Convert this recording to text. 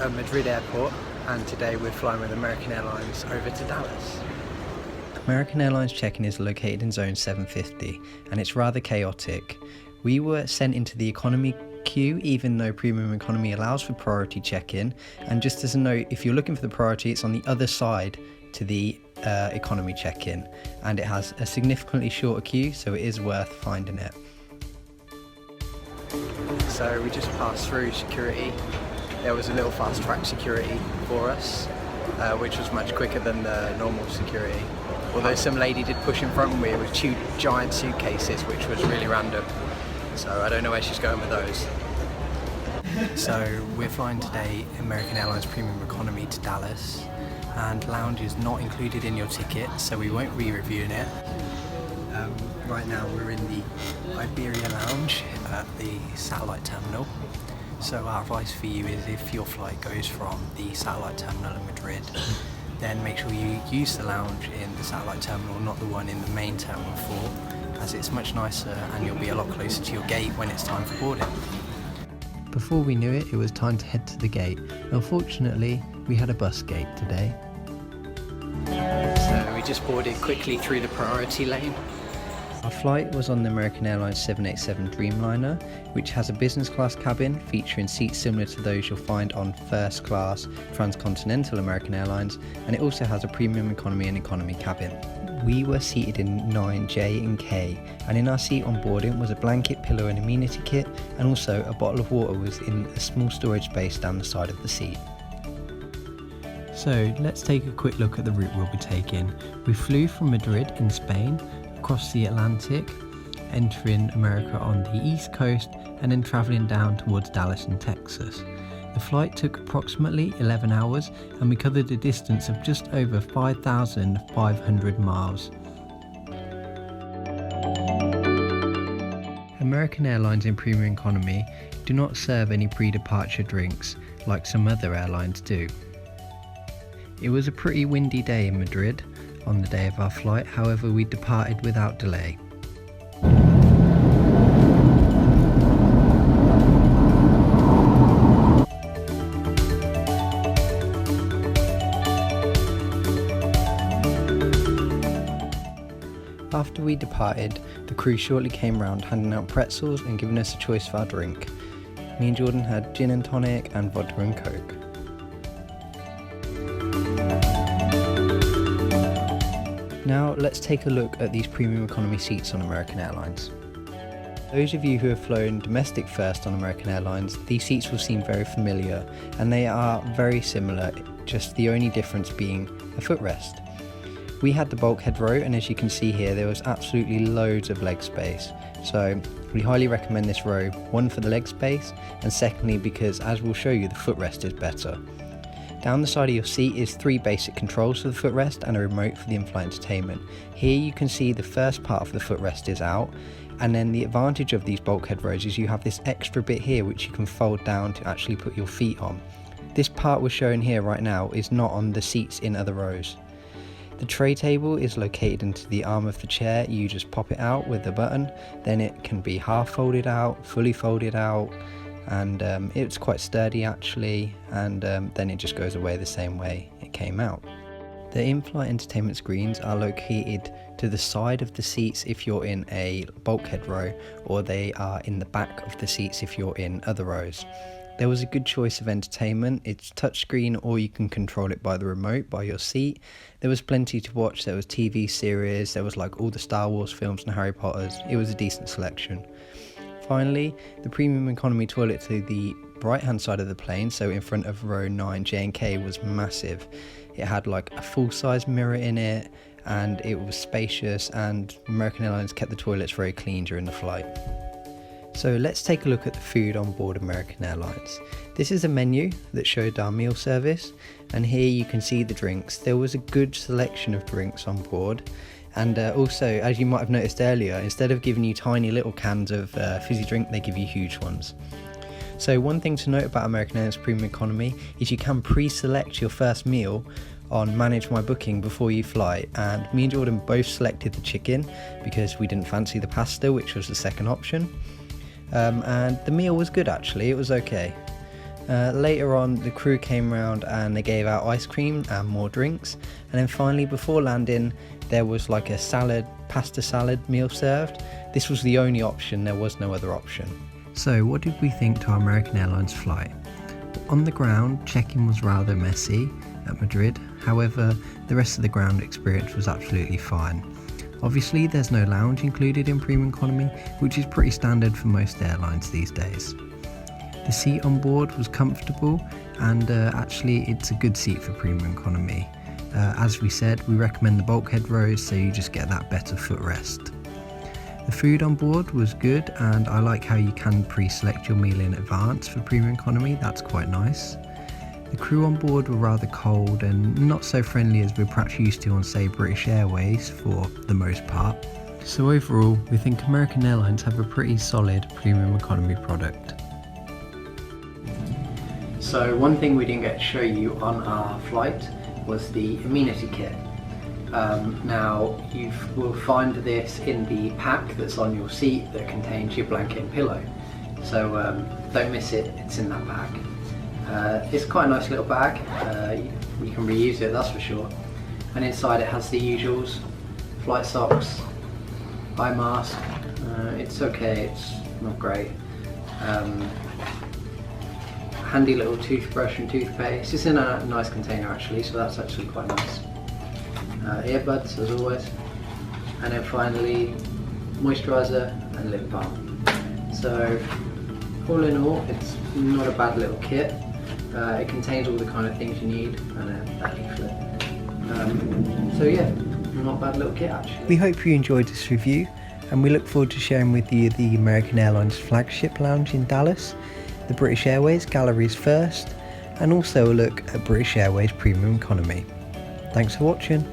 at Madrid airport, and today we're flying with American Airlines over to Dallas. American Airlines check-in is located in zone 750 and it's rather chaotic. We were sent into the economy queue even though premium economy allows for priority check-in, and just as a note, if you're looking for the priority, it's on the other side to the economy check-in, and it has a significantly shorter queue, so it is worth finding it. So we just passed through security. There was a little fast track security for us, which was much quicker than the normal security. Although some lady did push in front of me with two giant suitcases, which was really random. So I don't know where she's going with those. So we're flying today American Airlines Premium Economy to Dallas, and lounge is not included in your ticket, so we won't be reviewing it. Right now we're in the Iberia lounge at the satellite terminal. So our advice for you is, if your flight goes from the satellite terminal in Madrid, then make sure you use the lounge in the satellite terminal, not the one in the main terminal 4, as it's much nicer and you'll be a lot closer to your gate when it's time for boarding. Before we knew it, it was time to head to the gate. Unfortunately, we had a bus gate today. So we just boarded quickly through the priority lane. Our flight was on the American Airlines 787 Dreamliner, which has a business class cabin featuring seats similar to those you'll find on first class transcontinental American Airlines, and it also has a premium economy and economy cabin. We were seated in 9J and K, and in our seat on boarding was a blanket, pillow and amenity kit, and also a bottle of water was in a small storage space down the side of the seat. So let's take a quick look at the route we'll be taking. We flew from Madrid in Spain, across the Atlantic, entering America on the east coast and then travelling down towards Dallas in Texas. The flight took approximately 11 hours and we covered a distance of just over 5,500 miles. American Airlines in Premium Economy do not serve any pre-departure drinks like some other airlines do. It was a pretty windy day in Madrid on the day of our flight, however we departed without delay. After we departed, the crew shortly came round handing out pretzels and giving us a choice for our drink. Me and Jordan had gin and tonic and vodka and coke. Now let's take a look at these premium economy seats on American Airlines. Those of you who have flown domestic first on American Airlines, these seats will seem very familiar, and they are very similar, just the only difference being a footrest. We had the bulkhead row, and as you can see here, there was absolutely loads of leg space. So we highly recommend this row, one for the leg space, and secondly because, as we'll show you, the footrest is better. Down the side of your seat is 3 basic controls for the footrest and a remote for the in-flight entertainment. Here you can see the first part of the footrest is out, and then the advantage of these bulkhead rows is you have this extra bit here which you can fold down to actually put your feet on. This part we're showing here right now is not on the seats in other rows. The tray table is located into the arm of the chair. You just pop it out with the button, then it can be half folded out, fully folded out, and it's quite sturdy actually, and then it just goes away the same way it came out. The in-flight entertainment screens are located to the side of the seats if you're in a bulkhead row, or they are in the back of the seats if you're in other rows. There was a good choice of entertainment. It's touchscreen, or you can control it by the remote by your seat. There was plenty to watch. There was TV series, there was like all the Star Wars films and Harry Potters. It was a decent selection. Finally, the premium economy toilet to the right hand side of the plane, so in front of row 9 J and K, was massive. It had like a full-size mirror in it, and it was spacious, and American Airlines kept the toilets very clean during the flight. So let's take a look at the food on board American Airlines. This is a menu that showed our meal service, and here you can see the drinks. There was a good selection of drinks on board. And also, as you might have noticed earlier, instead of giving you tiny little cans of fizzy drink, they give you huge ones. So one thing to note about American Airlines Premium Economy is you can pre-select your first meal on Manage My Booking before you fly, and me and Jordan both selected the chicken because we didn't fancy the pasta, which was the second option. And the meal was good actually, it was okay. Later on, the crew came around and they gave out ice cream and more drinks, and then finally before landing there was like a pasta salad meal served. This was the only option, there was no other option. So what did we think to our American Airlines flight? On the ground, check-in was rather messy at Madrid, however the rest of the ground experience was absolutely fine. Obviously there's no lounge included in Premium Economy, which is pretty standard for most airlines these days. The seat on board was comfortable, and actually it's a good seat for Premium Economy. As we said, we recommend the bulkhead rows, so you just get that better footrest. The food on board was good, and I like how you can pre-select your meal in advance for Premium Economy, that's quite nice. The crew on board were rather cold and not so friendly as we're perhaps used to on, say, British Airways for the most part. So overall, we think American Airlines have a pretty solid Premium Economy product. So one thing we didn't get to show you on our flight was the Amenity kit. Now you will find this in the pack that's on your seat that contains your blanket and pillow. So don't miss it, it's in that pack. It's quite a nice little bag, you can reuse it, that's for sure. And inside it has the usuals: flight socks, eye mask, it's okay, it's not great. Handy little toothbrush and toothpaste. It's in a nice container actually, so that's actually quite nice. Earbuds as always, and then finally moisturiser and lip balm. So all in all, it's not a bad little kit. It contains all the kind of things you need, and that leaflet. So yeah, not a bad little kit actually. We hope you enjoyed this review, and we look forward to sharing with you the American Airlines flagship lounge in Dallas, the British Airways galleries first, and also a look at British Airways Premium Economy. Thanks for watching.